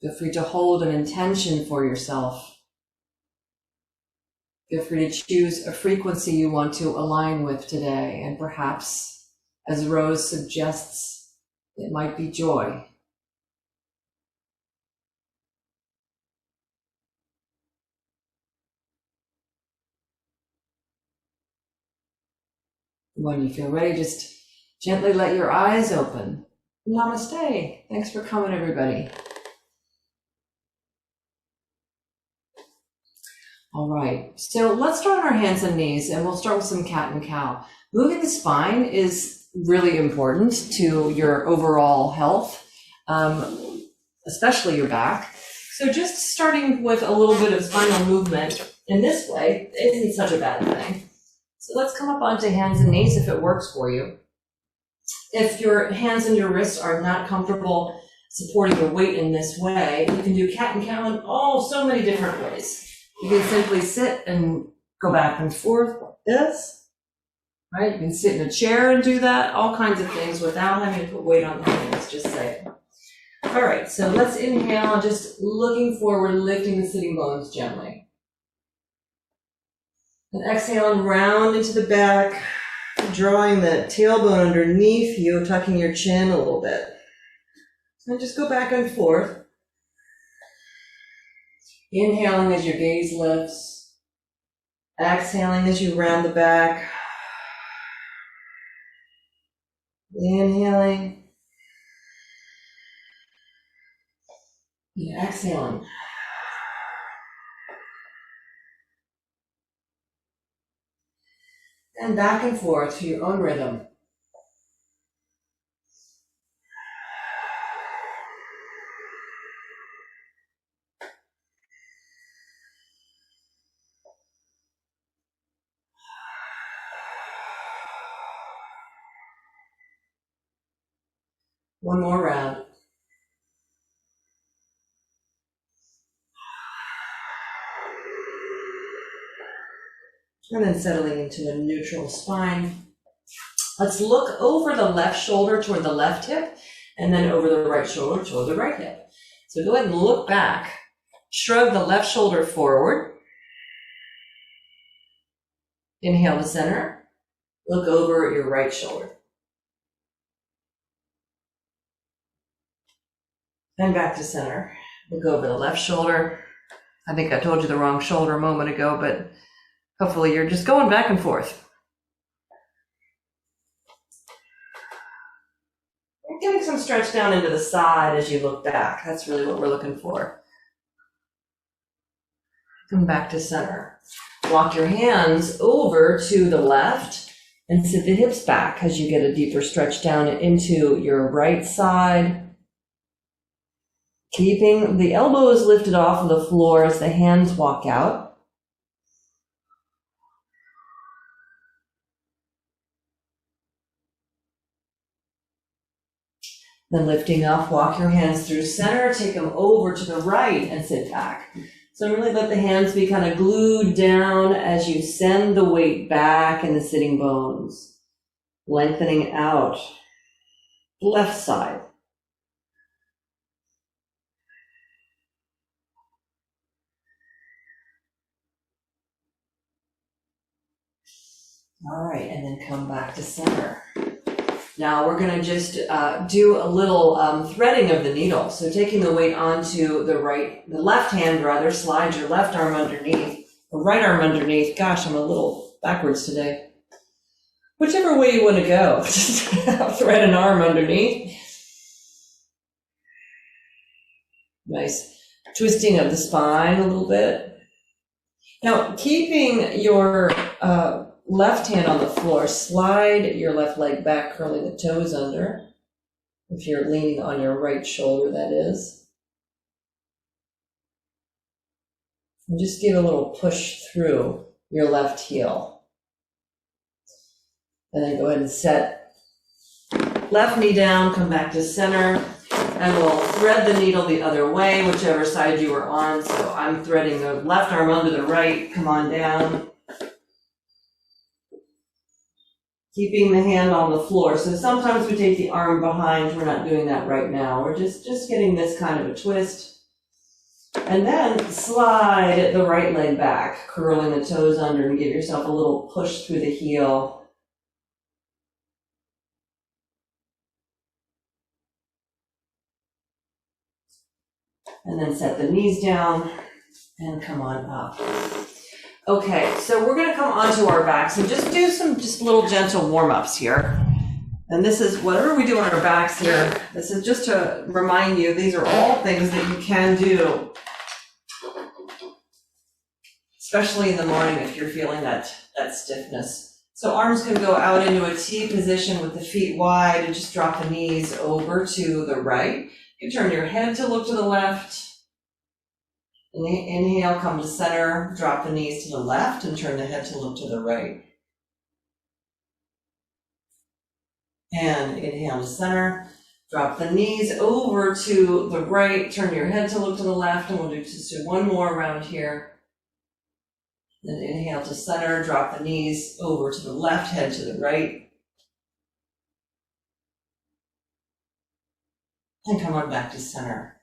Feel free to hold an intention for yourself. Feel free to choose a frequency you want to align with today, and perhaps, as Rose suggests, it might be joy. When you feel ready, just gently let your eyes open. Namaste. Thanks for coming, everybody. All right, so let's start on our hands and knees, and we'll start with some cat and cow. Moving the spine is really important to your overall health, especially your back. So just starting with a little bit of spinal movement in this way isn't such a bad thing. So let's come up onto hands and knees if it works for you. If your hands and your wrists are not comfortable supporting your weight in this way, you can do cat and cow in so many different ways. You can simply sit and go back and forth like this, right? You can sit in a chair and do that, all kinds of things without having to put weight on the hands, just say. All right, so let's inhale, just looking forward, lifting the sitting bones gently. And exhale and round into the back, drawing the tailbone underneath you, tucking your chin a little bit. And just go back and forth. Inhaling as your gaze lifts. Exhaling as you round the back. Inhaling. And exhaling. And back and forth to your own rhythm. One more round. And then settling into a neutral spine. Let's look over the left shoulder toward the left hip, and then over the right shoulder toward the right hip. So go ahead and look back. Shrug the left shoulder forward. Inhale to center. Look over your right shoulder. And back to center. Look over the left shoulder. I think I told you the wrong shoulder a moment ago, but hopefully you're just going back and forth. You're getting some stretch down into the side as you look back. That's really what we're looking for. Come back to center. Walk your hands over to the left and sit the hips back as you get a deeper stretch down into your right side. Keeping the elbows lifted off of the floor as the hands walk out. Then lifting up, walk your hands through center, take them over to the right and sit back. So really let the hands be kind of glued down as you send the weight back in the sitting bones. Lengthening out. Left side. All right, and then come back to center. Now we're going to just do a little threading of the needle. So taking the weight onto the left hand rather, slide your left arm underneath, or right arm underneath. Gosh, I'm a little backwards today. Whichever way you want to go, just thread an arm underneath. Nice twisting of the spine a little bit. Now keeping your left hand on the floor, slide your left leg back, curling the toes under. If you're leaning on your right shoulder, that is. And just give a little push through your left heel. And then go ahead and set left knee down, come back to center, and we'll thread the needle the other way, whichever side you are on. So I'm threading the left arm under the right, come on down. Keeping the hand on the floor. So sometimes we take the arm behind. We're not doing that right now. We're just getting this kind of a twist. And then slide the right leg back, curling the toes under, and give yourself a little push through the heel. And then set the knees down and come on up. Okay, so we're gonna come onto our backs and just do some little gentle warm-ups here. And this is, whatever we do on our backs here, this is just to remind you, these are all things that you can do, especially in the morning if you're feeling that stiffness. So arms can go out into a T position with the feet wide and just drop the knees over to the right. You turn your head to look to the left. Inhale, come to center, drop the knees to the left and turn the head to look to the right. And inhale to center, drop the knees over to the right, turn your head to look to the left, and we'll just do one more round here. Then inhale to center, drop the knees over to the left, head to the right. And come on back to center.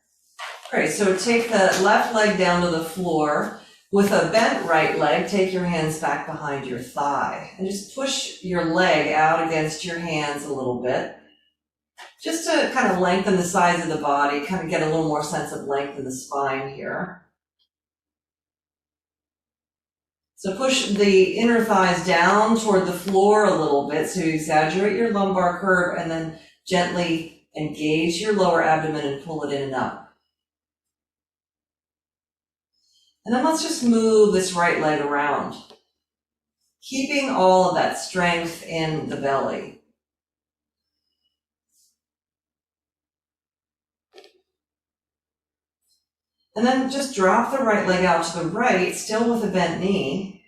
Great, so take the left leg down to the floor. With a bent right leg, take your hands back behind your thigh and just push your leg out against your hands a little bit. Just to kind of lengthen the sides of the body, kind of get a little more sense of length in the spine here. So push the inner thighs down toward the floor a little bit, so you exaggerate your lumbar curve and then gently engage your lower abdomen and pull it in and up. And then let's just move this right leg around, keeping all of that strength in the belly. And then just drop the right leg out to the right, still with a bent knee.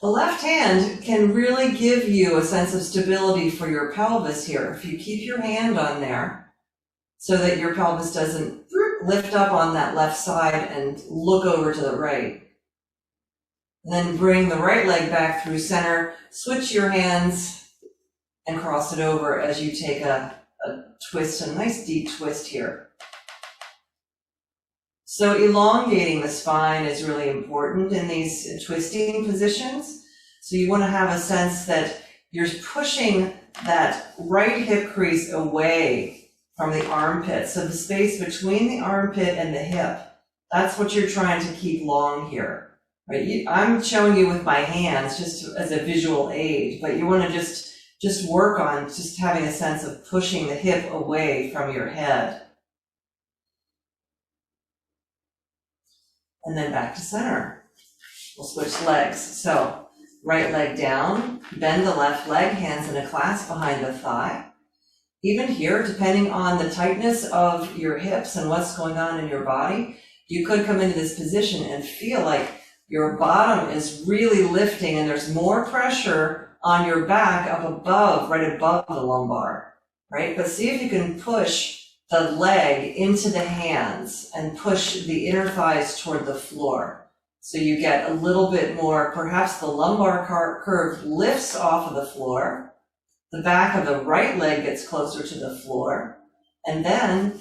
The left hand can really give you a sense of stability for your pelvis here. If you keep your hand on there so that your pelvis doesn't lift up on that left side and look over to the right. Then bring the right leg back through center, switch your hands and cross it over as you take a twist, a nice deep twist here. So elongating the spine is really important in these twisting positions. So you want to have a sense that you're pushing that right hip crease away from the armpit. So the space between the armpit and the hip, that's what you're trying to keep long here, right? I'm showing you with my hands just as a visual aid, but you want to just work on just having a sense of pushing the hip away from your head. And then back to center. We'll switch legs. So right leg down, bend the left leg, hands in a clasp behind the thigh. Even here, depending on the tightness of your hips and what's going on in your body, you could come into this position and feel like your bottom is really lifting and there's more pressure on your back up above, right above the lumbar, right? But see if you can push the leg into the hands and push the inner thighs toward the floor. So you get a little bit more, perhaps the lumbar curve lifts off of the floor. The back of the right leg gets closer to the floor, and then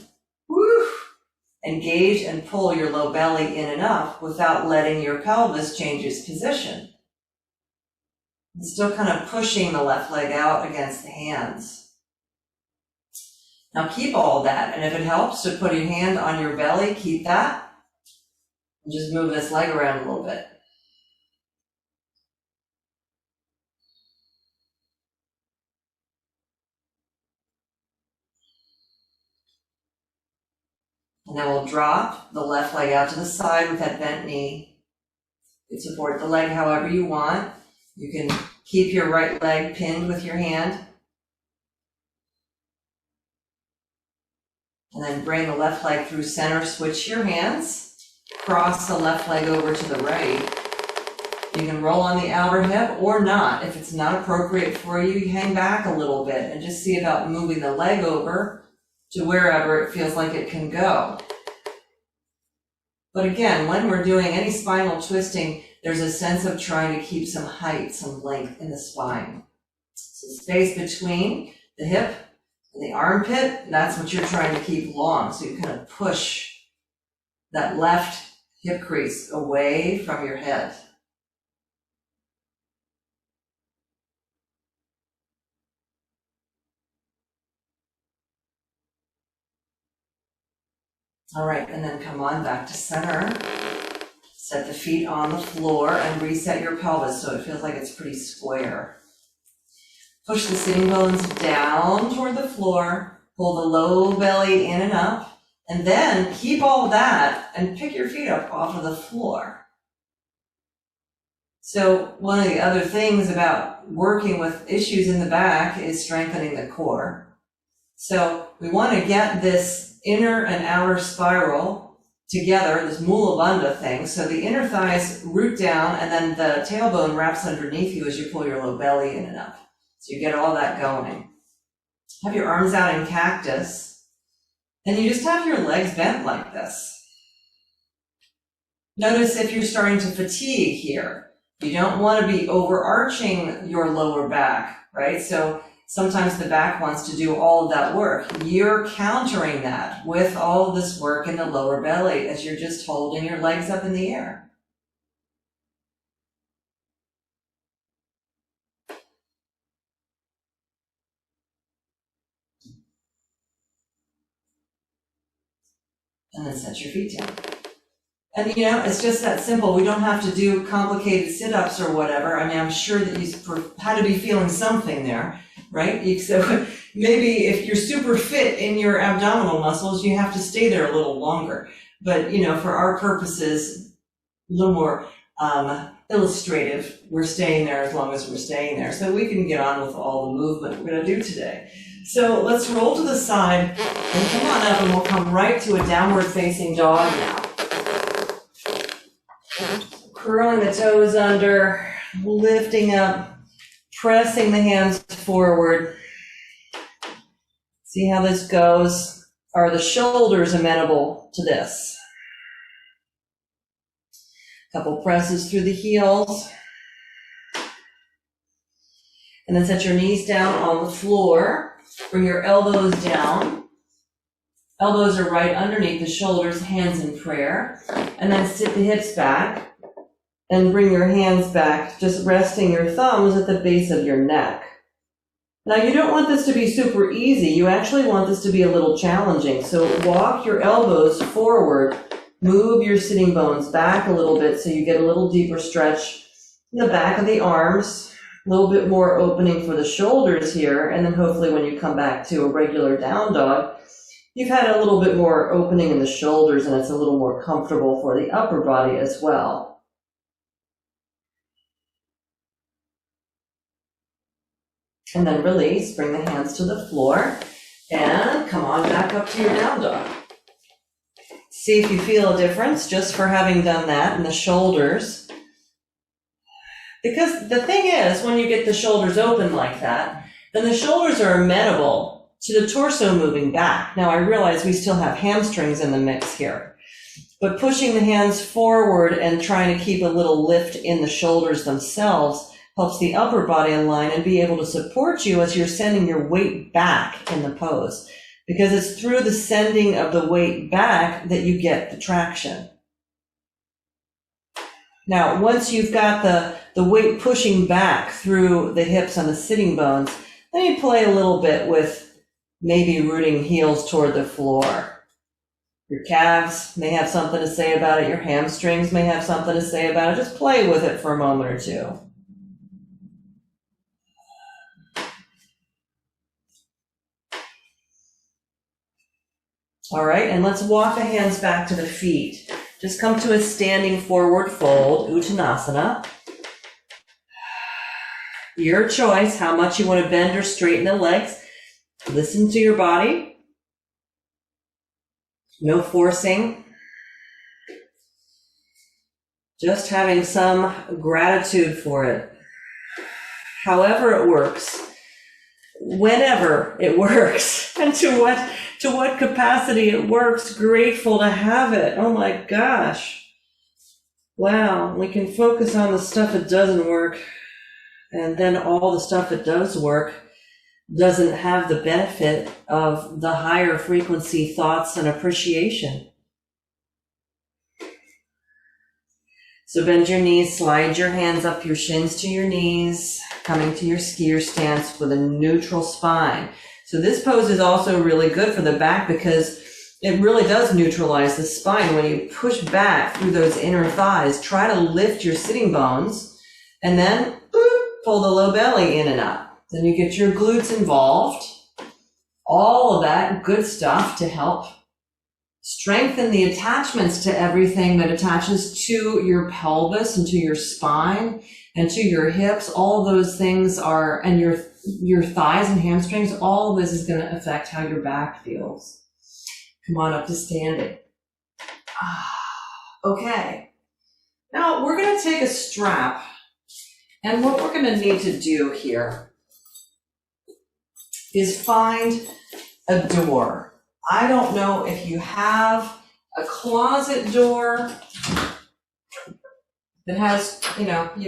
engage and pull your low belly in and up without letting your pelvis change its position. And still kind of pushing the left leg out against the hands. Now keep all that, and if it helps to put your hand on your belly, keep that. And just move this leg around a little bit. And then we'll drop the left leg out to the side with that bent knee. You can support the leg however you want. You can keep your right leg pinned with your hand. And then bring the left leg through center, switch your hands, cross the left leg over to the right. You can roll on the outer hip or not. If it's not appropriate for you, you hang back a little bit and just see about moving the leg over to wherever it feels like it can go. But again, when we're doing any spinal twisting, there's a sense of trying to keep some height, some length in the spine. So space between the hip And the armpit, that's what you're trying to keep long. So you kind of push that left hip crease away from your head. All right, and then come on back to center. Set the feet on the floor and reset your pelvis so it feels like it's pretty square. Push the sitting bones down toward the floor, pull the low belly in and up, and then keep all of that and pick your feet up off of the floor. So one of the other things about working with issues in the back is strengthening the core. So we want to get this inner and outer spiral together, this mula bandha thing. So the inner thighs root down and then the tailbone wraps underneath you as you pull your low belly in and up. So you get all that going. Have your arms out in cactus and you just have your legs bent like this. Notice if you're starting to fatigue here. You don't want to be overarching your lower back, right? So sometimes the back wants to do all of that work. You're countering that with all of this work in the lower belly as you're just holding your legs up in the air. And then set your feet down. And you know, it's just that simple. We don't have to do complicated sit-ups or whatever. I mean, I'm sure that you had to be feeling something there, right? So maybe if you're super fit in your abdominal muscles, you have to stay there a little longer. But you know, for our purposes, a little more illustrative, we're staying there as long as we're staying there. So we can get on with all the movement we're going to do today. So let's roll to the side and come on up and we'll come right to a downward facing dog now. Curling the toes under, lifting up, pressing the hands forward. See how this goes. Are the shoulders amenable to this? Couple presses through the heels. And then set your knees down on the floor. Bring your elbows down. Elbows are right underneath the shoulders, hands in prayer. And then sit the hips back. And bring your hands back, just resting your thumbs at the base of your neck. Now you don't want this to be super easy. You actually want this to be a little challenging. So walk your elbows forward, move your sitting bones back a little bit so you get a little deeper stretch in the back of the arms, a little bit more opening for the shoulders here, and then hopefully when you come back to a regular down dog, you've had a little bit more opening in the shoulders and it's a little more comfortable for the upper body as well. And then release, bring the hands to the floor, and come on back up to your down dog. See if you feel a difference just for having done that in the shoulders. Because the thing is, when you get the shoulders open like that, then the shoulders are amenable to the torso moving back. Now I realize we still have hamstrings in the mix here, but pushing the hands forward and trying to keep a little lift in the shoulders themselves helps the upper body align and be able to support you as you're sending your weight back in the pose. Because it's through the sending of the weight back that you get the traction. Now, once you've got the weight pushing back through the hips and the sitting bones, then you play a little bit with maybe rooting heels toward the floor. Your calves may have something to say about it. Your hamstrings may have something to say about it. Just play with it for a moment or two. All right, and let's walk the hands back to the feet. Just come to a standing forward fold, Uttanasana. Your choice, how much you want to bend or straighten the legs. Listen to your body. No forcing. Just having some gratitude for it. However it works. Whenever it works. And to what capacity it works, grateful to have it. Oh my gosh. Wow, we can focus on the stuff that doesn't work, and then all the stuff that does work, doesn't have the benefit of the higher frequency thoughts and appreciation. So bend your knees, slide your hands up your shins to your knees, coming to your skier stance with a neutral spine. So this pose is also really good for the back because it really does neutralize the spine. When you push back through those inner thighs, try to lift your sitting bones and then pull the low belly in and up. Then you get your glutes involved. All of that good stuff to help strengthen the attachments to everything that attaches to your pelvis and to your spine and to your hips. All of those things are, and your thighs and hamstrings, all of this is going to affect how your back feels. Come on up to standing. Okay. Now we're going to take a strap, and what we're going to need to do here is find a door. I don't know if you have a closet door that has,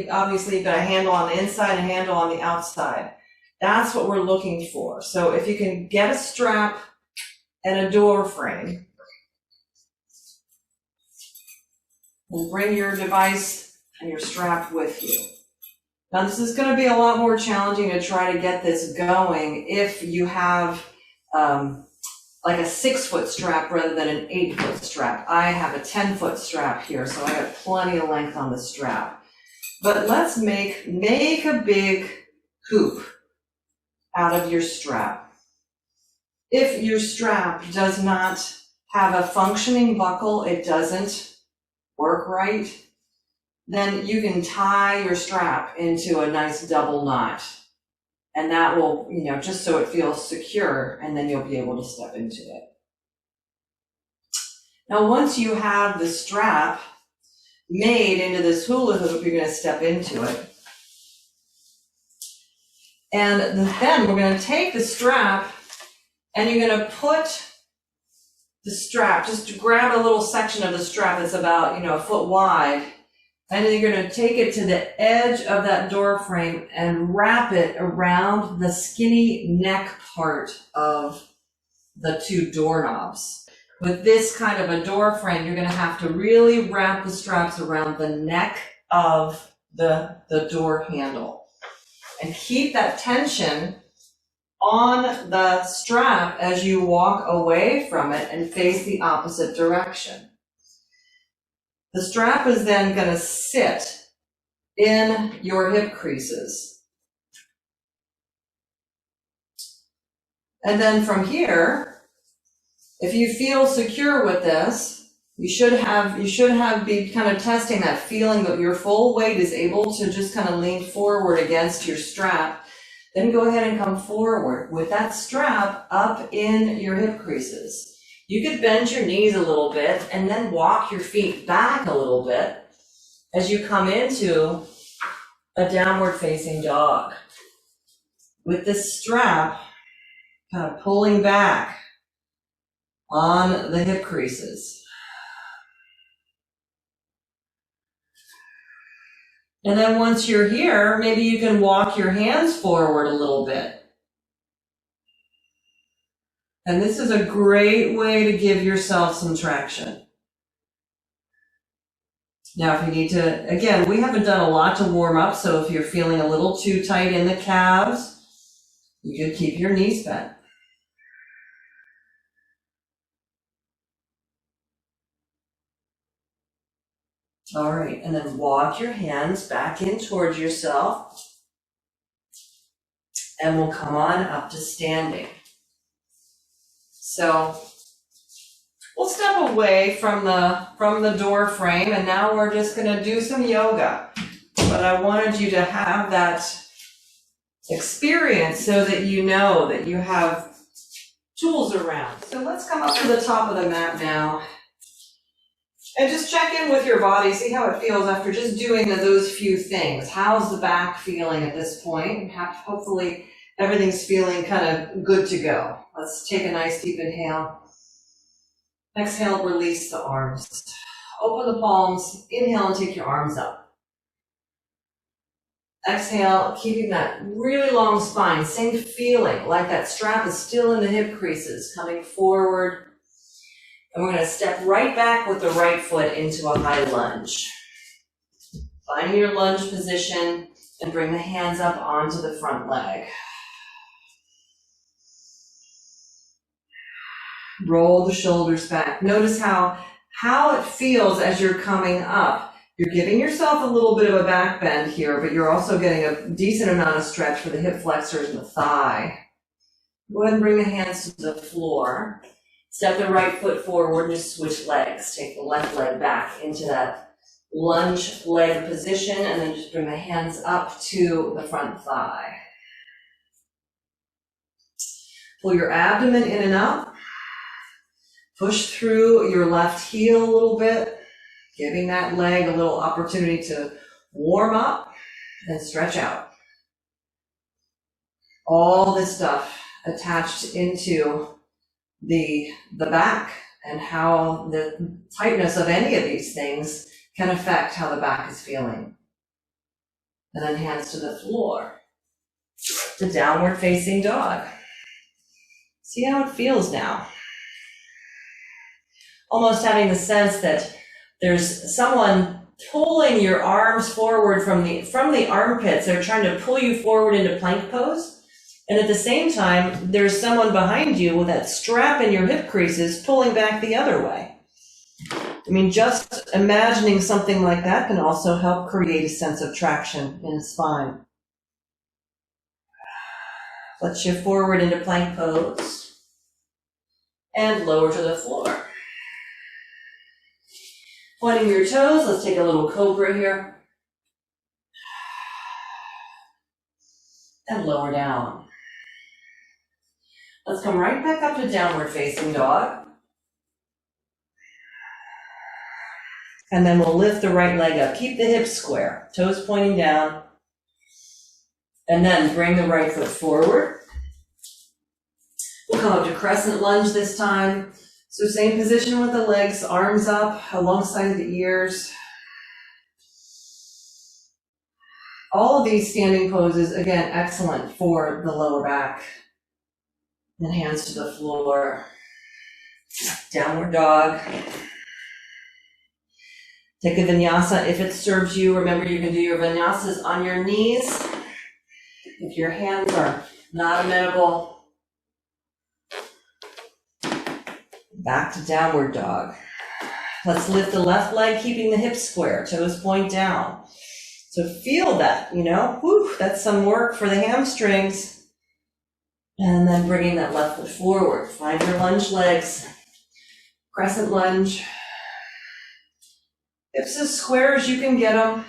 obviously you've got a handle on the inside and a handle on the outside. That's what we're looking for. So if you can get a strap and a door frame, and bring your device and your strap with you. Now this is going to be a lot more challenging to try to get this going if you have like a 6-foot strap rather than an 8-foot strap. I have a 10-foot strap here, so I have plenty of length on the strap. But let's make a big hoop out of your strap. If your strap does not have a functioning buckle, it doesn't work right, then you can tie your strap into a nice double knot. And that will, just so it feels secure, and then you'll be able to step into it. Now, once you have the strap made into this hula hoop, you're going to step into it. And then we're going to take the strap, and you're going to put the strap, just grab a little section of the strap that's about, a foot wide, and then you're going to take it to the edge of that door frame and wrap it around the skinny neck part of the two doorknobs. With this kind of a door frame, you're going to have to really wrap the straps around the neck of the door handle. And keep that tension on the strap as you walk away from it and face the opposite direction. The strap is then going to sit in your hip creases. And then from here, if you feel secure with this, you should be kind of testing that feeling that your full weight is able to just kind of lean forward against your strap. Then go ahead and come forward with that strap up in your hip creases. You could bend your knees a little bit and then walk your feet back a little bit as you come into a downward facing dog. With this strap kind of pulling back on the hip creases. And then once you're here, maybe you can walk your hands forward a little bit. And this is a great way to give yourself some traction. Now, if you need to, again, we haven't done a lot to warm up, so if you're feeling a little too tight in the calves, you can keep your knees bent. All right, and then walk your hands back in towards yourself, and we'll come on up to standing. So we'll step away from the door frame, and now we're just going to do some yoga. But I wanted you to have that experience so that you know that you have tools around. So let's come up to the top of the mat now. And just check in with your body, see how it feels after just doing those few things. How's the back feeling at this point? Hopefully everything's feeling kind of good to go. Let's take a nice deep inhale. Exhale, release the arms. Open the palms, inhale and take your arms up. Exhale, keeping that really long spine, same feeling, like that strap is still in the hip creases, coming forward. And we're gonna step right back with the right foot into a high lunge. Finding your lunge position and bring the hands up onto the front leg. Roll the shoulders back. Notice how it feels as you're coming up. You're giving yourself a little bit of a back bend here, but you're also getting a decent amount of stretch for the hip flexors and the thigh. Go ahead and bring the hands to the floor. Step the right foot forward and just switch legs. Take the left leg back into that lunge leg position, and then just bring the hands up to the front thigh. Pull your abdomen in and up. Push through your left heel a little bit, giving that leg a little opportunity to warm up and stretch out. All this stuff attached into the back, and how the tightness of any of these things can affect how the back is feeling. And then hands to the floor. The downward facing dog. See how it feels now. Almost having the sense that there's someone pulling your arms forward from the armpits. They're trying to pull you forward into plank pose. And at the same time, there's someone behind you with that strap in your hip creases pulling back the other way. I mean, just imagining something like that can also help create a sense of traction in the spine. Let's shift forward into plank pose and lower to the floor. Pointing your toes, let's take a little cobra here. And lower down. Let's come right back up to downward facing dog. And then we'll lift the right leg up. Keep the hips square, toes pointing down. And then bring the right foot forward. We'll come up to crescent lunge this time. So same position with the legs, arms up alongside the ears. All of these standing poses, again, excellent for the lower back. And hands to the floor. Downward dog. Take a vinyasa if it serves you. Remember, you can do your vinyasas on your knees. If your hands are not amenable, back to downward dog. Let's lift the left leg, keeping the hips square, toes point down. So feel that, whew, that's some work for the hamstrings. And then bringing that left foot forward. Find your lunge legs. Crescent lunge. Hips as square as you can get them.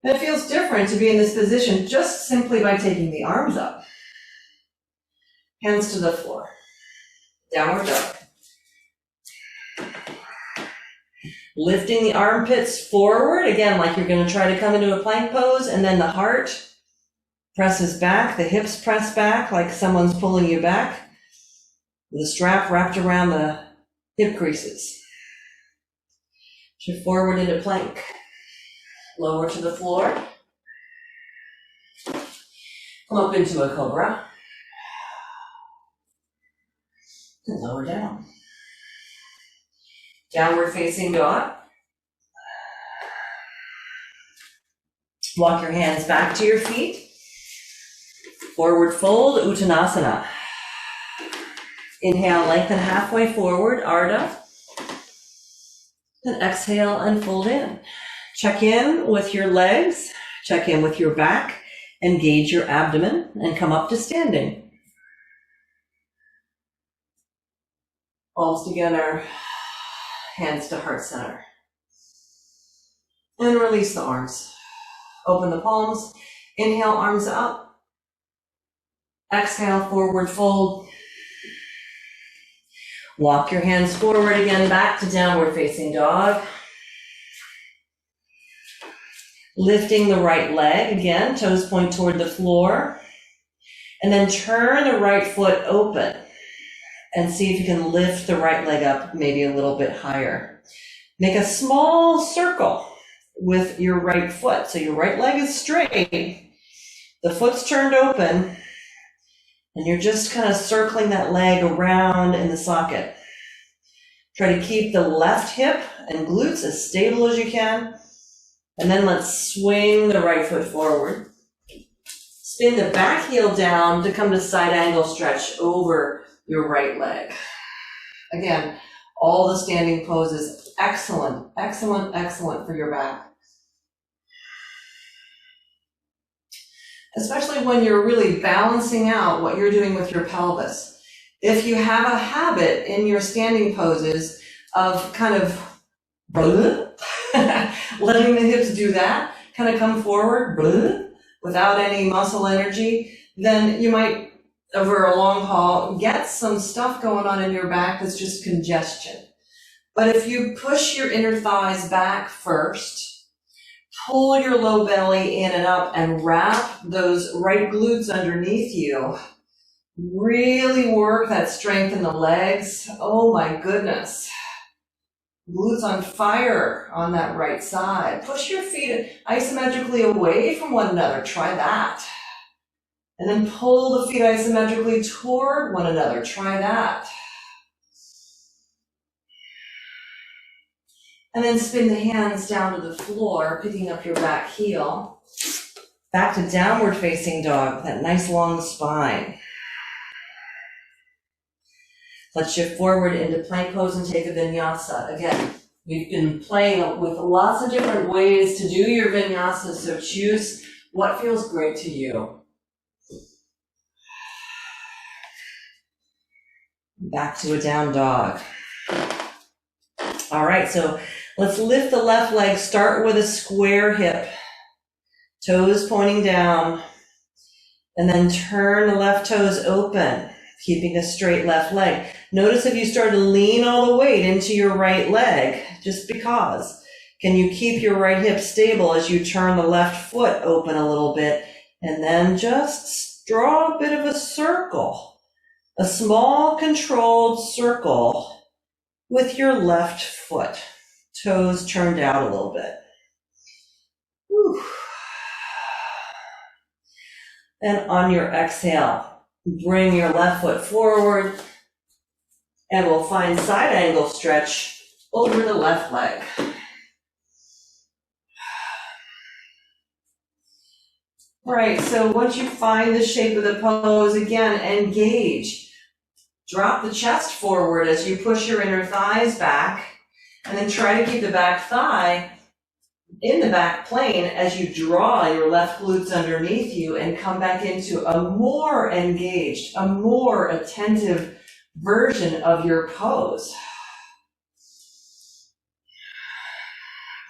And it feels different to be in this position just simply by taking the arms up. Hands to the floor. Downward dog. Lifting the armpits forward, again, like you're going to try to come into a plank pose, and then the heart presses back, the hips press back like someone's pulling you back, with the strap wrapped around the hip creases. Shift forward into plank. Lower to the floor. Come up into a cobra. And lower down. Downward facing dog. Walk your hands back to your feet. Forward fold, Uttanasana. Inhale, lengthen halfway forward, Ardha. And exhale and fold in. Check in with your legs, check in with your back, engage your abdomen, and come up to standing. Palms together, hands to heart center. And release the arms. Open the palms. Inhale, arms up. Exhale, forward fold. Walk your hands forward again, back to downward facing dog. Lifting the right leg again, toes point toward the floor. And then turn the right foot open and see if you can lift the right leg up maybe a little bit higher. Make a small circle with your right foot. So your right leg is straight, the foot's turned open, and you're just kind of circling that leg around in the socket. Try to keep the left hip and glutes as stable as you can. And then let's swing the right foot forward. Spin the back heel down to come to side angle stretch over your right leg. Again, all the standing poses, excellent, excellent, excellent for your back. Especially when you're really balancing out what you're doing with your pelvis. If you have a habit in your standing poses of kind of letting the hips do that, kind of come forward without any muscle energy, then you might, over a long haul, get some stuff going on in your back that's just congestion. But if you push your inner thighs back first, pull your low belly in and up and wrap those right glutes underneath you, really work that strength in the legs. Oh my goodness. Glutes on fire on that right side. Push your feet isometrically away from one another. Try that. And then pull the feet isometrically toward one another. Try that. And then spin the hands down to the floor, picking up your back heel. Back to downward facing dog with that nice long spine. Let's shift forward into plank pose and take a vinyasa. Again, we've been playing with lots of different ways to do your vinyasa, so choose what feels great to you. Back to a down dog. All right, so let's lift the left leg. Start with a square hip, toes pointing down, and then turn the left toes open, keeping a straight left leg. Notice if you start to lean all the weight into your right leg, just because. Can you keep your right hip stable as you turn the left foot open a little bit, and then just draw a bit of a circle, a small controlled circle with your left foot, toes turned out a little bit. Whew. And on your exhale, bring your left foot forward, and we'll find side angle stretch over the left leg. All right, so once you find the shape of the pose, again, engage. Drop the chest forward as you push your inner thighs back, and then try to keep the back thigh in the back plane as you draw your left glutes underneath you and come back into a more engaged, a more attentive version of your pose.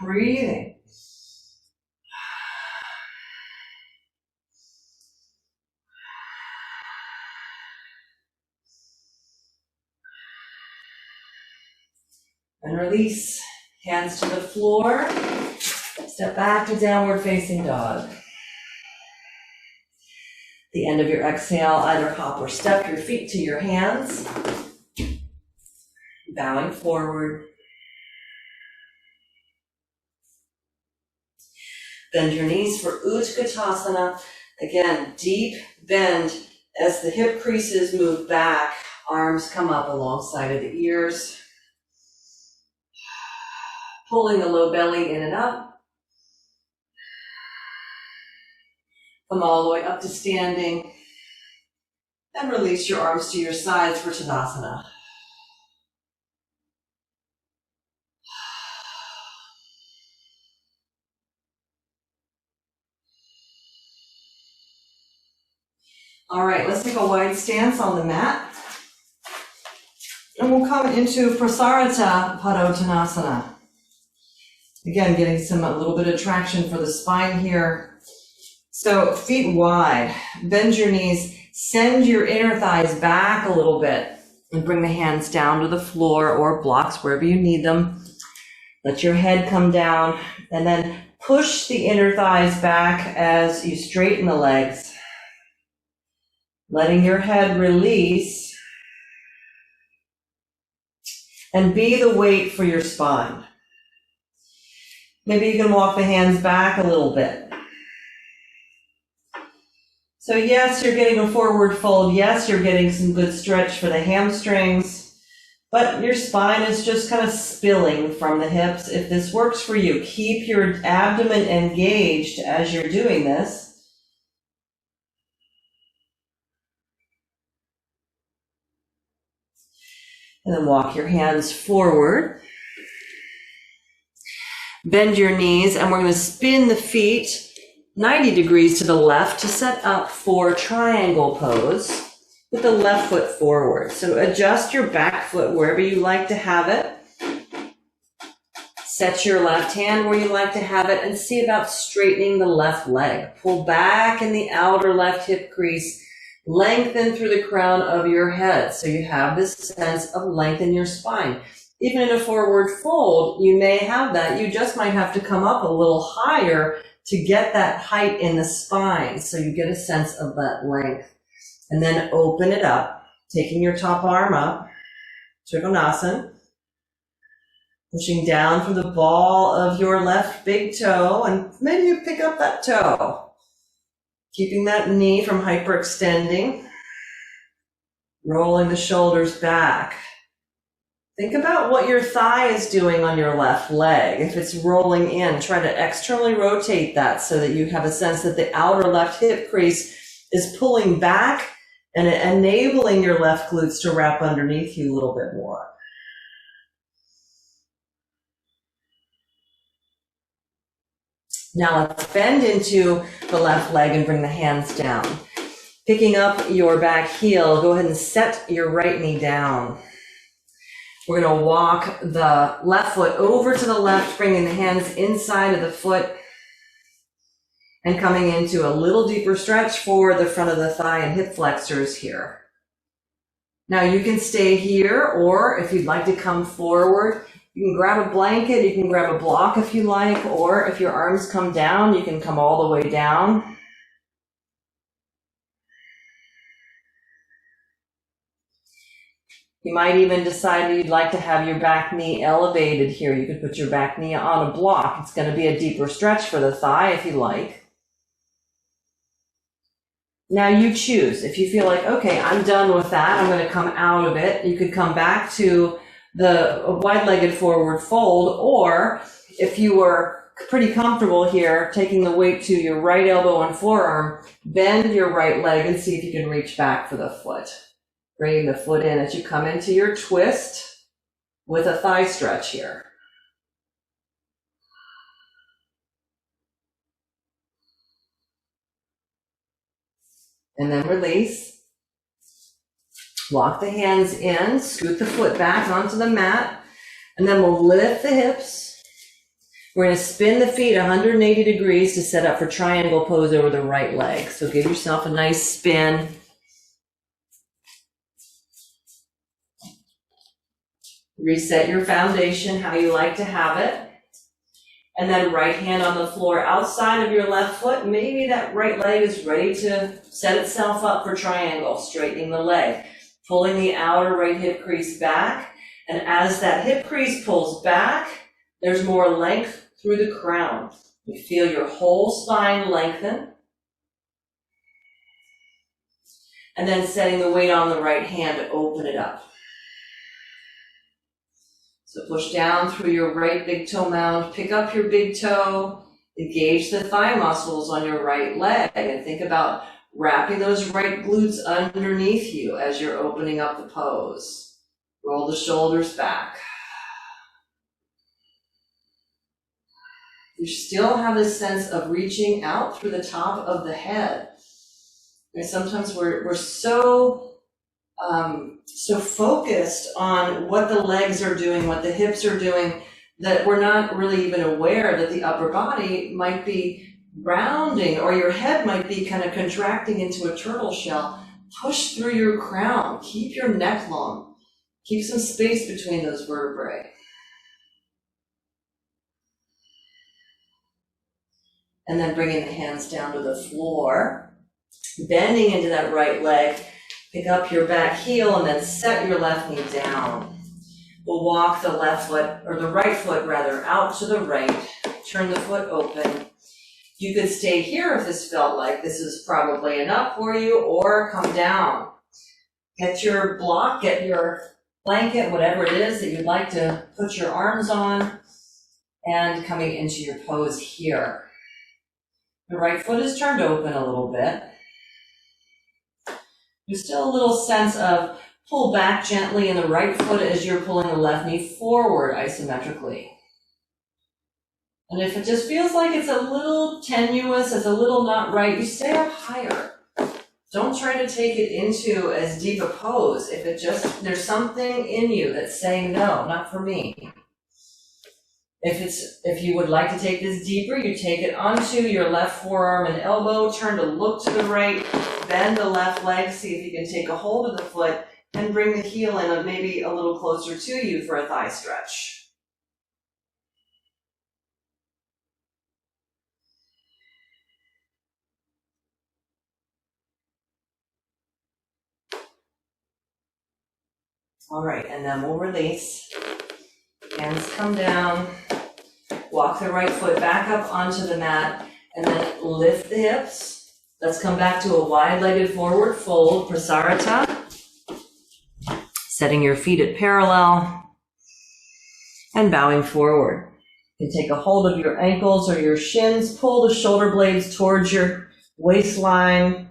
Breathing. And release. Hands to the floor. Step back to downward facing dog. The end of your exhale, either hop or step your feet to your hands. Bowing forward. Bend your knees for Utkatasana. Again, deep bend as the hip creases move back. Arms come up alongside of the ears. Pulling the low belly in and up. Come all the way up to standing. And release your arms to your sides for Tadasana. All right, let's take a wide stance on the mat. And we'll come into Prasarita Padottanasana. Again, getting a little bit of traction for the spine here. So feet wide, bend your knees, send your inner thighs back a little bit, and bring the hands down to the floor or blocks wherever you need them. Let your head come down, and then push the inner thighs back as you straighten the legs. Letting your head release, and be the weight for your spine. Maybe you can walk the hands back a little bit. So yes, you're getting a forward fold. Yes, you're getting some good stretch for the hamstrings, but your spine is just kind of spilling from the hips. If this works for you, keep your abdomen engaged as you're doing this. And then walk your hands forward. Bend your knees, and we're going to spin the feet 90 degrees to the left to set up for triangle pose with the left foot forward. So adjust your back foot wherever you like to have it. Set your left hand where you like to have it, and see about straightening the left leg. Pull back in the outer left hip crease. Lengthen through the crown of your head so you have this sense of length in your spine. Even in a forward fold, you may have that. You just might have to come up a little higher to get that height in the spine so you get a sense of that length. And then open it up, taking your top arm up, Trikonasana, pushing down from the ball of your left big toe, and maybe you pick up that toe. Keeping that knee from hyperextending, rolling the shoulders back. Think about what your thigh is doing on your left leg. If it's rolling in, try to externally rotate that so that you have a sense that the outer left hip crease is pulling back and enabling your left glutes to wrap underneath you a little bit more. Now let's bend into the left leg and bring the hands down. Picking up your back heel, go ahead and set your right knee down. We're going to walk the left foot over to the left, bringing the hands inside of the foot and coming into a little deeper stretch for the front of the thigh and hip flexors here. Now you can stay here, or if you'd like to come forward, you can grab a blanket, you can grab a block if you like, or if your arms come down, you can come all the way down. You might even decide you'd like to have your back knee elevated here. You could put your back knee on a block. It's going to be a deeper stretch for the thigh if you like. Now you choose. If you feel like, okay, I'm done with that, I'm going to come out of it, you could come back to the wide-legged forward fold, or if you were pretty comfortable here, taking the weight to your right elbow and forearm, bend your right leg and see if you can reach back for the foot. Bringing the foot in as you come into your twist with a thigh stretch here. And then release. Walk the hands in, scoot the foot back onto the mat, and then we'll lift the hips. We're going to spin the feet 180 degrees to set up for triangle pose over the right leg. So give yourself a nice spin. Reset your foundation how you like to have it. And then right hand on the floor outside of your left foot. Maybe that right leg is ready to set itself up for triangle, straightening the leg. Pulling the outer right hip crease back. And as that hip crease pulls back, there's more length through the crown. You feel your whole spine lengthen. And then setting the weight on the right hand to open it up. So push down through your right big toe mound, pick up your big toe, engage the thigh muscles on your right leg, and think about wrapping those right glutes underneath you as you're opening up the pose. Roll the shoulders back. You still have this sense of reaching out through the top of the head. And sometimes we're so focused on what the legs are doing, what the hips are doing, that we're not really even aware that the upper body might be rounding, or your head might be kind of contracting into a turtle shell. Push through your crown. Keep your neck long. Keep some space between those vertebrae. And then bringing the hands down to the floor, bending into that right leg. Pick up your back heel and then set your left knee down. We'll walk the left foot, or the right foot rather, out to the right, turn the foot open. You could stay here if this felt like this is probably enough for you, or come down. Get your block, get your blanket, whatever it is that you'd like to put your arms on, and coming into your pose here. The right foot is turned open a little bit. There's still a little sense of pull back gently in the right foot as you're pulling the left knee forward isometrically. And if it just feels like it's a little tenuous, it's a little not right, you stay up higher. Don't try to take it into as deep a pose. If it just, there's something in you that's saying, no, not for me. If you would like to take this deeper, you take it onto your left forearm and elbow, turn to look to the right, bend the left leg, see if you can take a hold of the foot, and bring the heel in maybe a little closer to you for a thigh stretch. All right, and then we'll release. Hands come down. Walk the right foot back up onto the mat, and then lift the hips. Let's come back to a wide-legged forward fold, prasarita. Setting your feet at parallel and bowing forward. You can take a hold of your ankles or your shins, pull the shoulder blades towards your waistline,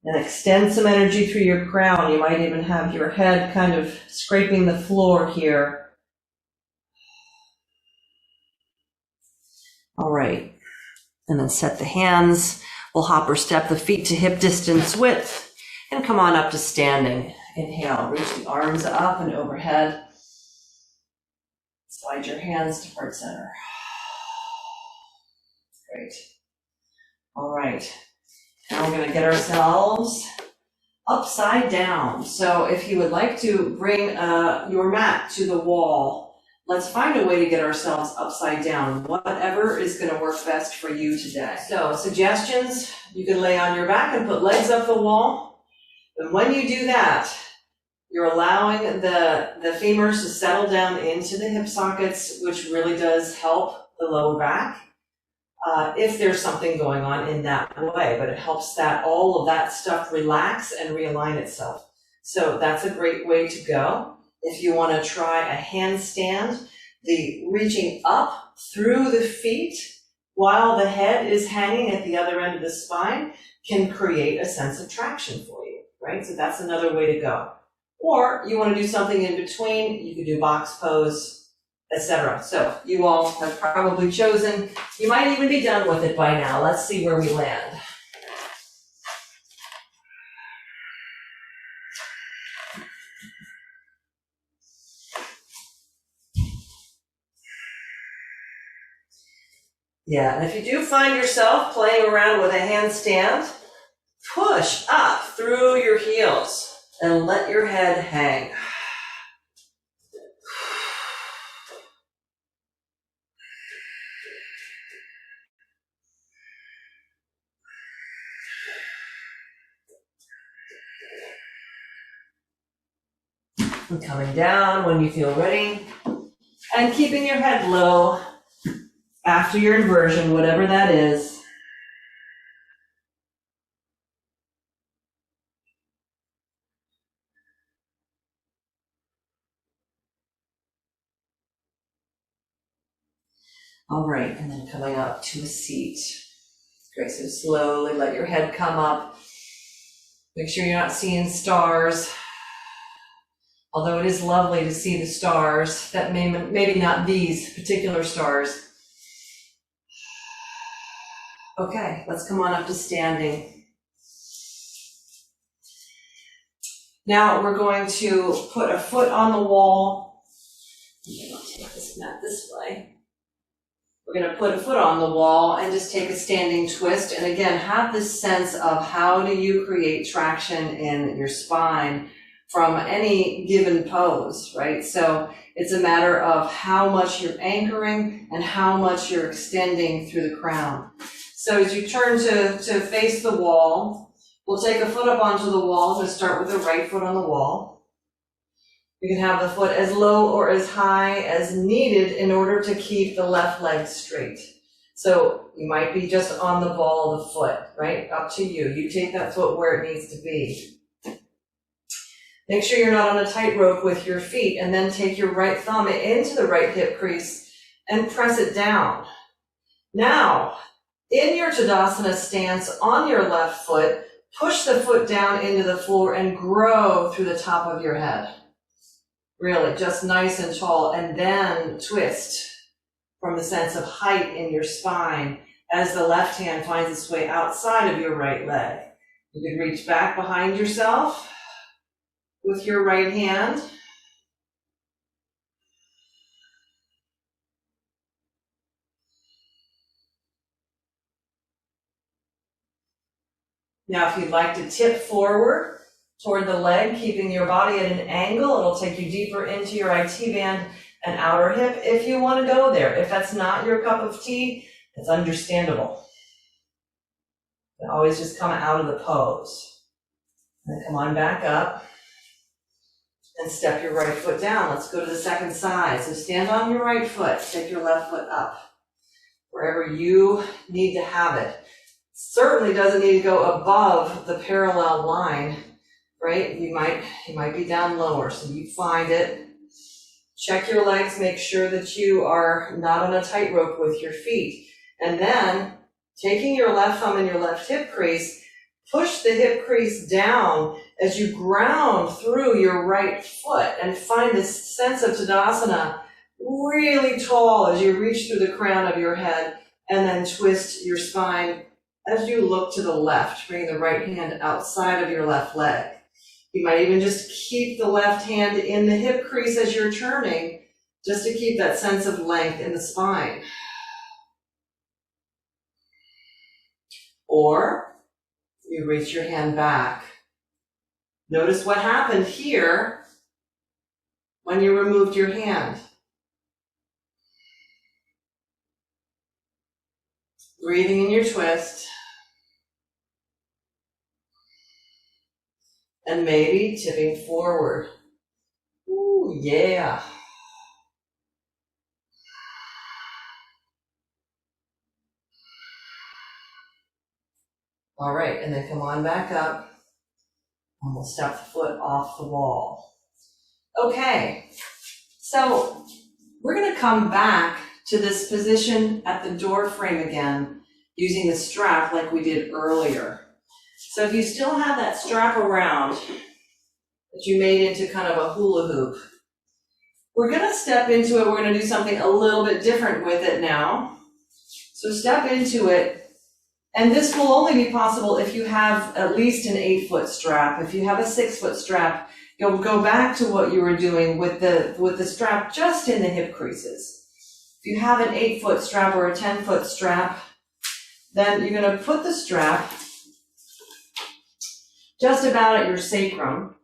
and extend some energy through your crown. You might even have your head kind of scraping the floor here. All right, and then set the hands. We'll hop or step the feet to hip distance width and come on up to standing. Inhale, reach the arms up and overhead. Slide your hands to heart center. Great. All right, now we're going to get ourselves upside down. So if you would like to bring your mat to the wall, let's find a way to get ourselves upside down, whatever is going to work best for you today. So suggestions, you can lay on your back and put legs up the wall. And when you do that, you're allowing the femurs to settle down into the hip sockets, which really does help the lower back if there's something going on in that way. But it helps that all of that stuff relax and realign itself. So that's a great way to go. If you want to try a handstand, the reaching up through the feet while the head is hanging at the other end of the spine can create a sense of traction for you, right? So that's another way to go. Or you want to do something in between, you could do box pose, etc. So you all have probably chosen, you might even be done with it by now. Let's see where we land. Yeah, and if you do find yourself playing around with a handstand, push up through your heels and let your head hang. And coming down when you feel ready, and keeping your head low after your inversion, whatever that is. All right, and then coming up to a seat. Great, so slowly let your head come up. Make sure you're not seeing stars. Although it is lovely to see the stars, that maybe not these particular stars. Okay, let's come on up to standing. Now we're going to put a foot on the wall. I'll take this mat this way. We're going to put a foot on the wall and just take a standing twist. And again, have this sense of how do you create traction in your spine from any given pose, right? So it's a matter of how much you're anchoring and how much you're extending through the crown. So as you turn to face the wall, we'll take a foot up onto the wall. We'll start with the right foot on the wall. You can have the foot as low or as high as needed in order to keep the left leg straight. So you might be just on the ball of the foot, right? Up to you. You take that foot where it needs to be. Make sure you're not on a tightrope with your feet, and then take your right thumb into the right hip crease and press it down. Now, in your Tadasana stance on your left foot, push the foot down into the floor and grow through the top of your head. Really, just nice and tall, and then twist from the sense of height in your spine as the left hand finds its way outside of your right leg. You can reach back behind yourself with your right hand. Now, if you'd like to tip forward toward the leg, keeping your body at an angle, it'll take you deeper into your IT band and outer hip if you want to go there. If that's not your cup of tea, it's understandable. You can always just come out of the pose. And then come on back up and step your right foot down. Let's go to the second side. So stand on your right foot, take your left foot up, wherever you need to have it. Certainly doesn't need to go above the parallel line, right? You might be down lower, so you find it. Check your legs, make sure that you are not on a tightrope with your feet. And then, taking your left thumb in your left hip crease, push the hip crease down as you ground through your right foot and find this sense of Tadasana really tall as you reach through the crown of your head, and then twist your spine as you look to the left, bring the right hand outside of your left leg. You might even just keep the left hand in the hip crease as you're turning, just to keep that sense of length in the spine. Or you reach your hand back. Notice what happened here when you removed your hand. Breathing in your twist. And maybe tipping forward. Ooh, yeah. All right, and then come on back up, and we'll step the foot off the wall. Okay, so we're going to come back to this position at the door frame again, using the strap like we did earlier. So if you still have that strap around that you made into kind of a hula hoop, we're going to step into it. We're going to do something a little bit different with it now. So step into it. And this will only be possible if you have at least an 8-foot strap. If you have a 6-foot strap, you'll go back to what you were doing with the strap just in the hip creases. If you have an 8-foot strap or a 10-foot strap, then you're going to put the strap just about at your sacrum,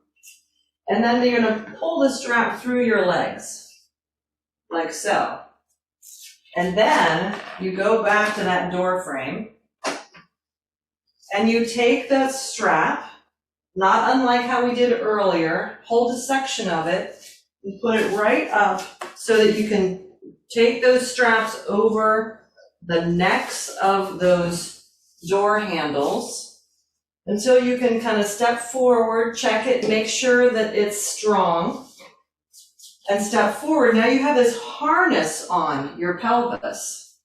and then you're going to pull the strap through your legs, like so. And then you go back to that door frame, and you take the strap, not unlike how we did earlier, hold a section of it, and put it right up so that you can take those straps over the necks of those door handles until you can kind of step forward, check it, make sure that it's strong, and step forward. Now you have this harness on your pelvis.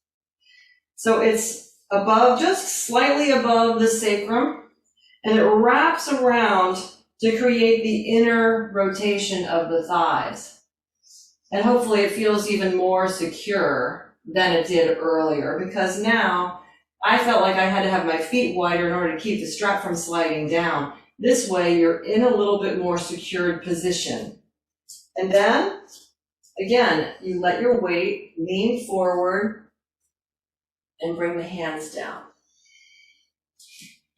So it's above, just slightly above the sacrum, and it wraps around to create the inner rotation of the thighs. And hopefully it feels even more secure than it did earlier, because now I felt like I had to have my feet wider in order to keep the strap from sliding down. This way you're in a little bit more secured position. And then, again, you let your weight lean forward and bring the hands down.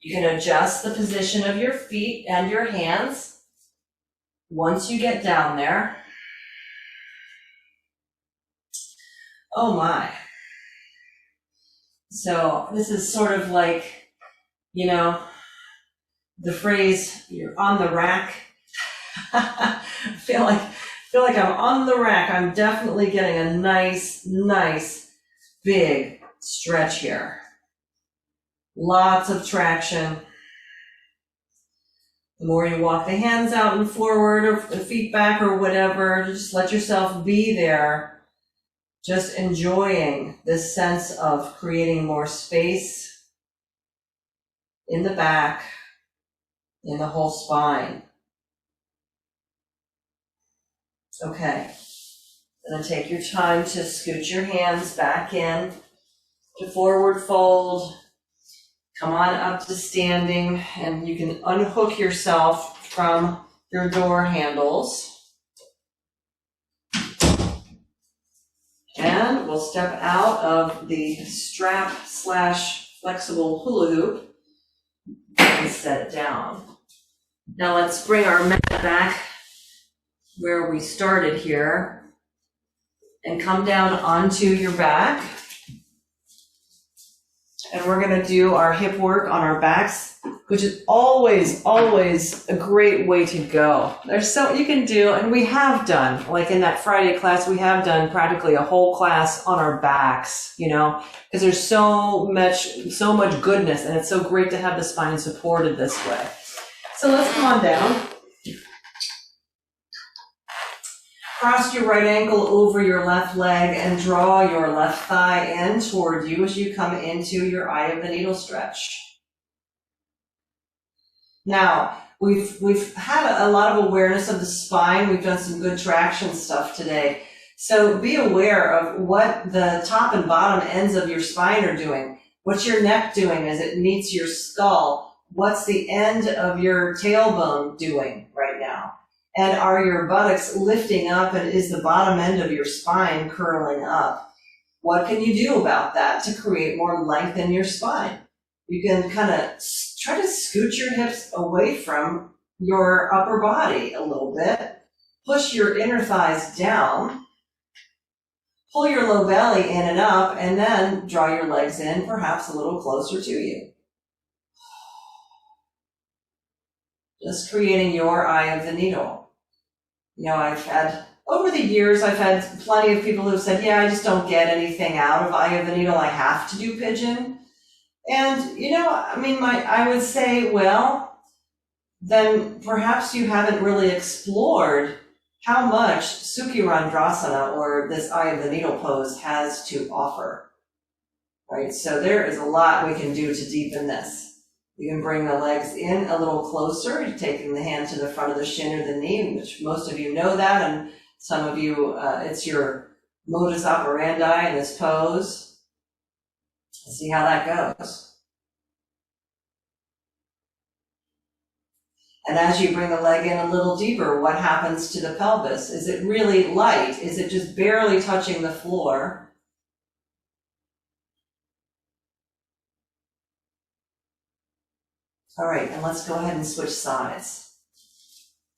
You can adjust the position of your feet and your hands once you get down there. Oh my. So this is sort of like, you know, the phrase, you're on the rack. I feel like feel like I'm on the rack. I'm definitely getting a nice big stretch here. Lots of traction. The more you walk the hands out and forward or the feet back or whatever, just let yourself be there. Just enjoying this sense of creating more space in the back, in the whole spine. Okay. And then take your time to scoot your hands back in to forward fold. Come on up to standing, and you can unhook yourself from your door handles. And we'll step out of the strap/flexible hula hoop and set it down. Now let's bring our mat back where we started here and come down onto your back. And we're going to do our hip work on our backs, which is always a great way to go. There's so you can do, and we have done, like in that Friday class, we have done practically a whole class on our backs, you know, because there's so much goodness, and it's so great to have the spine supported this way. So let's come on down. Cross your right ankle over your left leg and draw your left thigh in toward you as you come into your eye of the needle stretch. Now, we've had a lot of awareness of the spine. We've done some good traction stuff today. So be aware of what the top and bottom ends of your spine are doing. What's your neck doing as it meets your skull? What's the end of your tailbone doing right now? And are your buttocks lifting up, and is the bottom end of your spine curling up? What can you do about that to create more length in your spine? You can kind of try to scoot your hips away from your upper body a little bit. Push your inner thighs down. Pull your low belly in and up, and then draw your legs in, perhaps a little closer to you. Just creating your eye of the needle. You know, over the years, I've had plenty of people who've said, yeah, I just don't get anything out of eye of the needle. I have to do pigeon. And, you know, I mean, I would say, well, then perhaps you haven't really explored how much Sukirandrasana, or this eye of the needle pose, has to offer, right? So there is a lot we can do to deepen this. You can bring the legs in a little closer, taking the hand to the front of the shin or the knee, which most of you know that, and some of you, it's your modus operandi in this pose. Let's see how that goes. And as you bring the leg in a little deeper, what happens to the pelvis? Is it really light? Is it just barely touching the floor? All right, and let's go ahead and switch sides.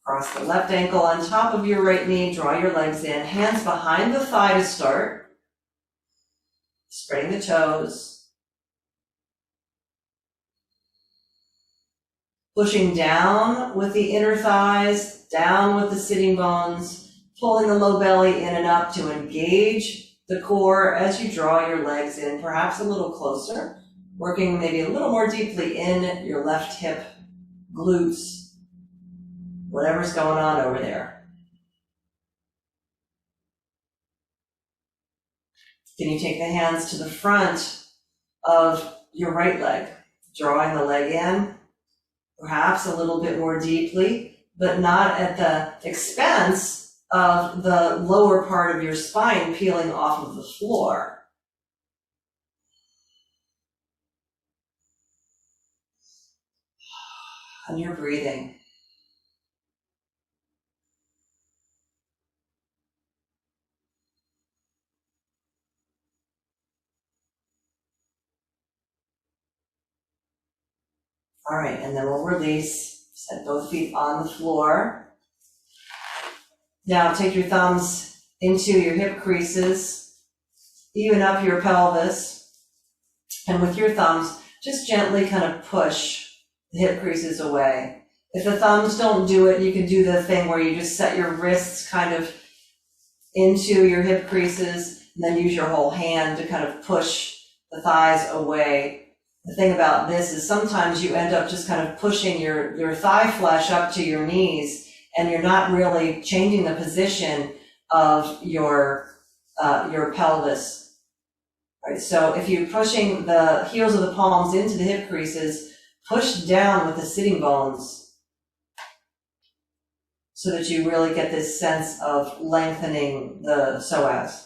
Cross the left ankle on top of your right knee, draw your legs in, hands behind the thigh to start. Spreading the toes. Pushing down with the inner thighs, down with the sitting bones, pulling the low belly in and up to engage the core as you draw your legs in, perhaps a little closer. Working maybe a little more deeply in your left hip, glutes, whatever's going on over there. Can you take the hands to the front of your right leg, drawing the leg in, perhaps a little bit more deeply, but not at the expense of the lower part of your spine peeling off of the floor. And you're breathing. All right, and then we'll release. Set both feet on the floor. Now take your thumbs into your hip creases. Even up your pelvis. And with your thumbs, just gently kind of push the hip creases away. If the thumbs don't do it, you can do the thing where you just set your wrists kind of into your hip creases, and then use your whole hand to kind of push the thighs away. The thing about this is sometimes you end up just kind of pushing your thigh flesh up to your knees, and you're not really changing the position of your pelvis. Right? So if you're pushing the heels of the palms into the hip creases, push down with the sitting bones so that you really get this sense of lengthening the psoas.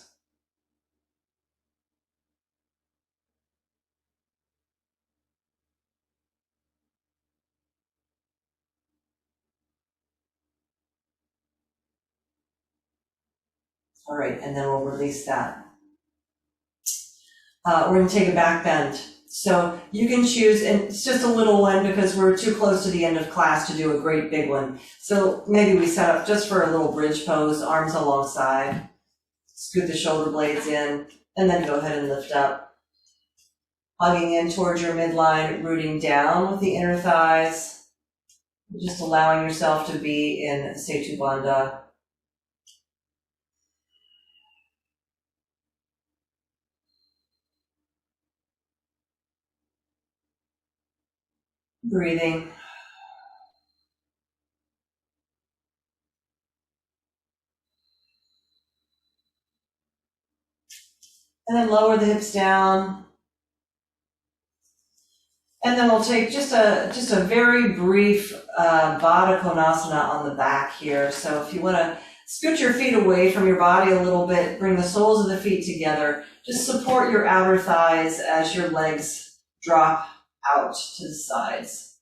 All right, and then we'll release that. We're going to take a back bend. So you can choose, and it's just a little one because we're too close to the end of class to do a great big one. So maybe we set up just for a little bridge pose, arms alongside, scoot the shoulder blades in, and then go ahead and lift up. Hugging in towards your midline, rooting down with the inner thighs, just allowing yourself to be in Setu Bandha. Breathing. And then lower the hips down. And then we'll take just a very brief Baddha Konasana on the back here. So if you want to scoot your feet away from your body a little bit, bring the soles of the feet together. Just support your outer thighs as your legs drop out to the sides.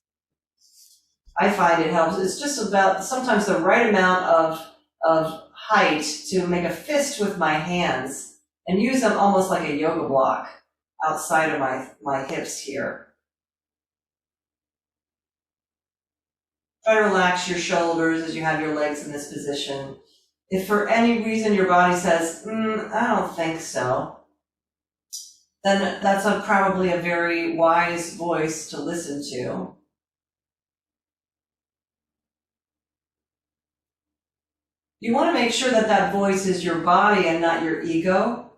I find it helps. It's just about sometimes the right amount of height to make a fist with my hands and use them almost like a yoga block outside of my hips here. Try to relax your shoulders as you have your legs in this position. If for any reason your body says, I don't think so, then that's probably a very wise voice to listen to. You want to make sure that that voice is your body and not your ego.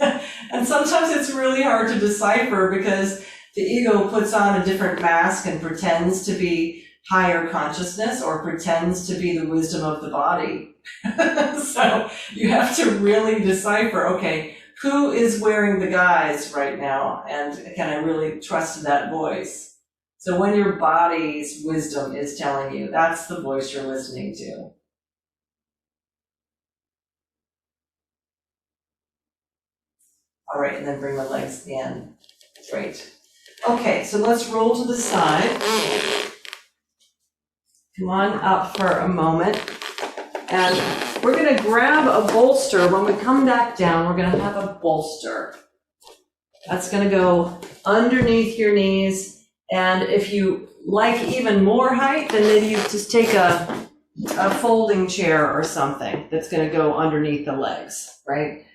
And sometimes it's really hard to decipher because the ego puts on a different mask and pretends to be higher consciousness or pretends to be the wisdom of the body. So you have to really decipher, okay, who is wearing the guise right now? And can I really trust that voice? So when your body's wisdom is telling you, that's the voice you're listening to. All right, and then bring the legs in. Great. Okay, so let's roll to the side. Come on up for a moment. And we're going to grab a bolster. When we come back down, we're going to have a bolster. That's going to go underneath your knees. And if you like even more height, then maybe you just take a folding chair or something that's going to go underneath the legs, right?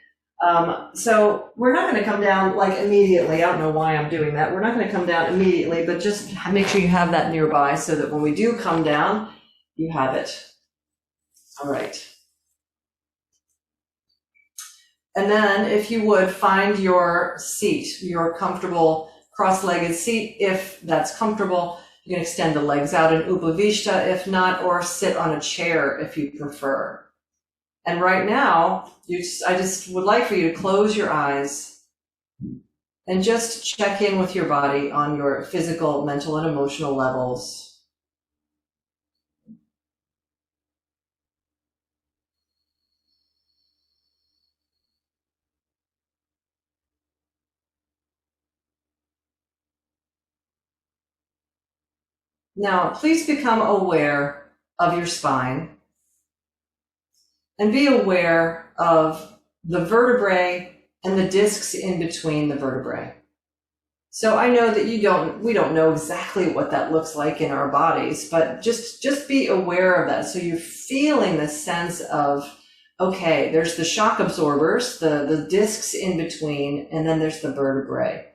So we're not going to come down like immediately. I don't know why I'm doing that. We're not going to come down immediately, but just make sure you have that nearby so that when we do come down, you have it. All right. And then if you would find your seat, your comfortable cross-legged seat, if that's comfortable. You can extend the legs out in Upavishta if not, or sit on a chair if you prefer. And right now, I just would like for you to close your eyes and just check in with your body on your physical, mental, and emotional levels. Now, please become aware of your spine and be aware of the vertebrae and the discs in between the vertebrae. So I know that we don't know exactly what that looks like in our bodies, but just be aware of that. So you're feeling the sense of, okay, there's the shock absorbers, the discs in between, and then there's the vertebrae.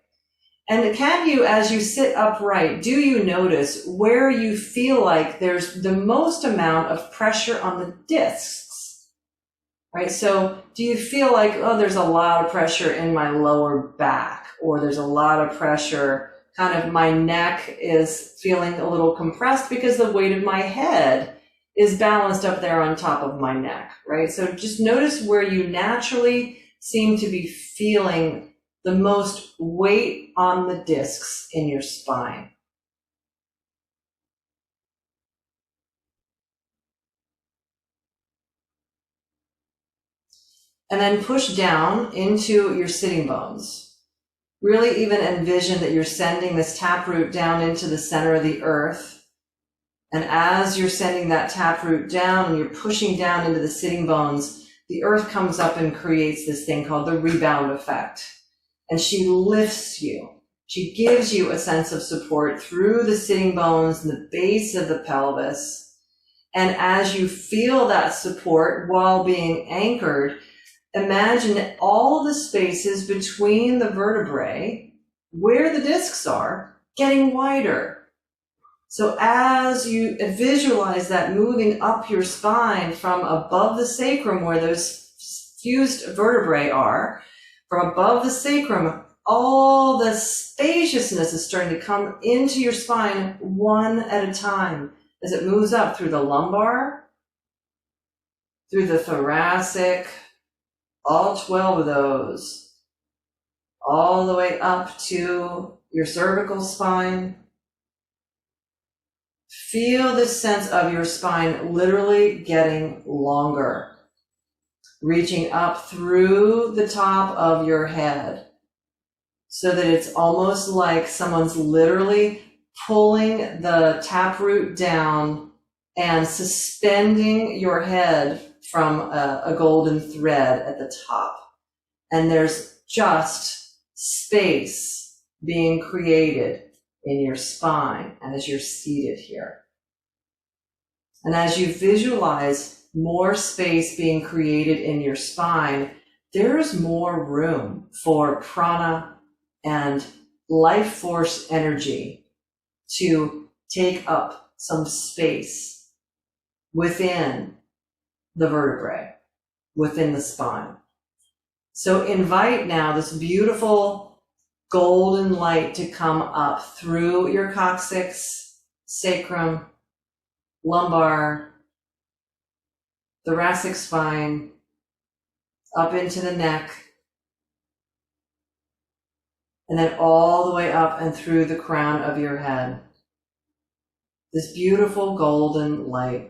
And can you, as you sit upright, do you notice where you feel like there's the most amount of pressure on the discs, right? So do you feel like, oh, there's a lot of pressure in my lower back, or there's a lot of pressure, kind of my neck is feeling a little compressed because the weight of my head is balanced up there on top of my neck, right? So just notice where you naturally seem to be feeling the most weight on the discs in your spine. And then push down into your sitting bones. Really even envision that you're sending this taproot down into the center of the earth. And as you're sending that taproot down and you're pushing down into the sitting bones, the earth comes up and creates this thing called the rebound effect. And she lifts you. She gives you a sense of support through the sitting bones and the base of the pelvis. And as you feel that support while being anchored, imagine all the spaces between the vertebrae, where the discs are, getting wider. So as you visualize that moving up your spine from above the sacrum, where those fused vertebrae are, from above the sacrum, all the spaciousness is starting to come into your spine one at a time as it moves up through the lumbar, through the thoracic, all 12 of those, all the way up to your cervical spine. Feel this sense of your spine literally getting longer, reaching up through the top of your head so that it's almost like someone's literally pulling the taproot down and suspending your head from a golden thread at the top. And there's just space being created in your spine and as you're seated here. And as you visualize more space being created in your spine, there's more room for prana and life force energy to take up some space within the vertebrae, within the spine. So invite now this beautiful golden light to come up through your coccyx, sacrum, lumbar, thoracic spine, up into the neck, and then all the way up and through the crown of your head. This beautiful golden light.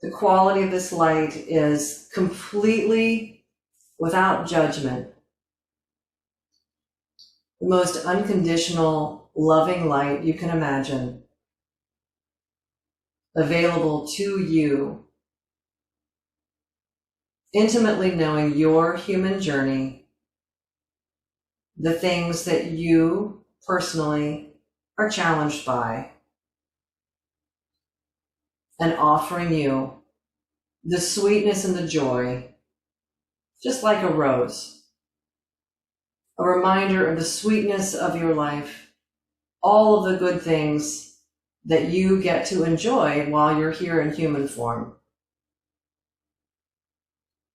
The quality of this light is completely without judgment. The most unconditional, loving light you can imagine, available to you, intimately knowing your human journey, the things that you personally are challenged by, and offering you the sweetness and the joy, just like a rose, a reminder of the sweetness of your life, all of the good things that you get to enjoy while you're here in human form.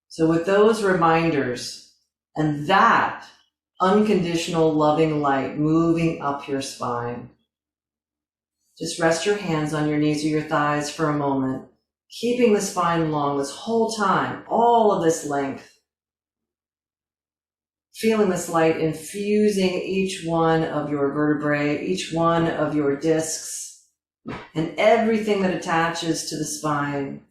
So with those reminders and that unconditional loving light moving up your spine, just rest your hands on your knees or your thighs for a moment, keeping the spine long this whole time, all of this length. Feeling this light infusing each one of your vertebrae, each one of your discs, and everything that attaches to the spine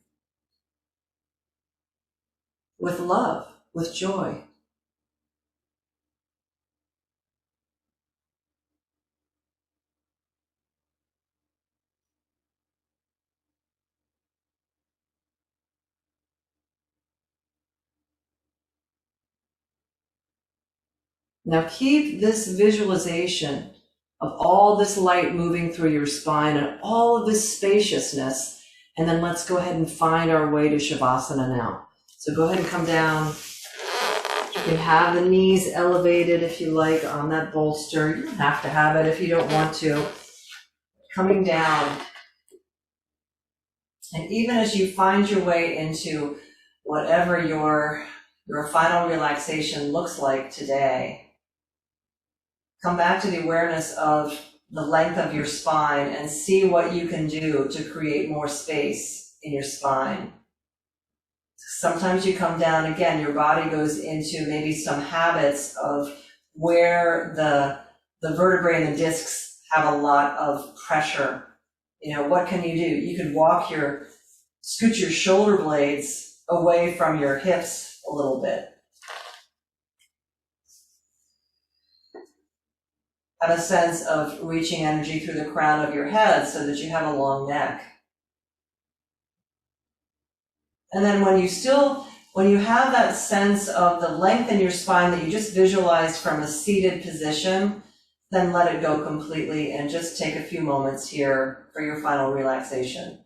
with love, with joy. Now keep this visualization of all this light moving through your spine and all of this spaciousness, and then let's go ahead and find our way to Shavasana now. So go ahead and come down. You can have the knees elevated if you like on that bolster. You don't have to have it if you don't want to. coming down. And even as you find your way into whatever your final relaxation looks like today, come back to the awareness of the length of your spine and see what you can do to create more space in your spine. Sometimes you come down again, your body goes into maybe some habits of where the vertebrae and the discs have a lot of pressure. You know, what can you do? You could scoot your shoulder blades away from your hips a little bit. Have a sense of reaching energy through the crown of your head so that you have a long neck. And then when you have that sense of the length in your spine that you just visualized from a seated position, then let it go completely and just take a few moments here for your final relaxation.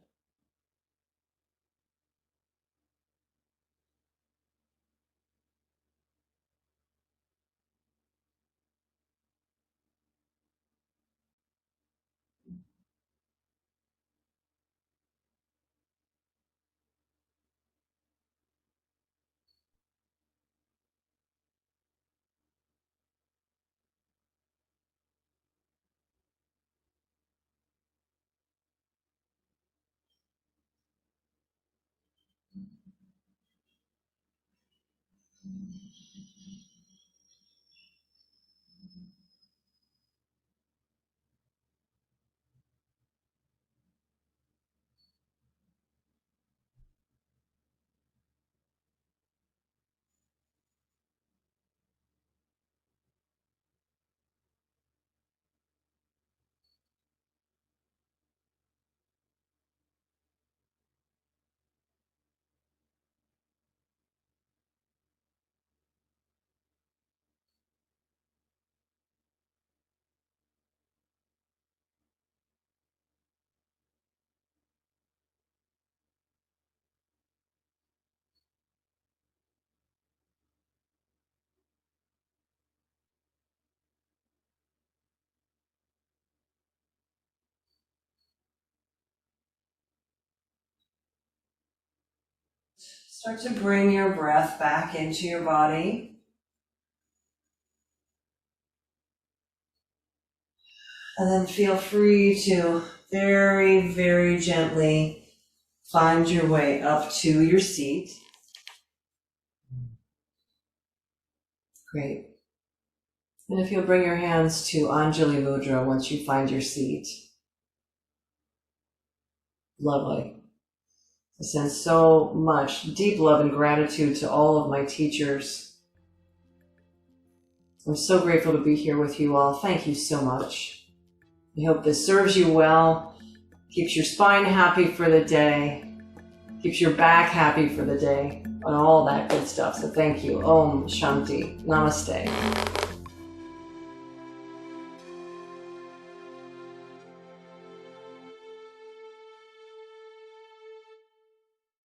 Start to bring your breath back into your body. And then feel free to very, very gently find your way up to your seat. Great. And if you'll bring your hands to Anjali Mudra once you find your seat. Lovely. I send so much deep love and gratitude to all of my teachers. I'm so grateful to be here with you all. Thank you so much. I hope this serves you well, keeps your spine happy for the day, keeps your back happy for the day, and all that good stuff. So thank you. Om Shanti. Namaste.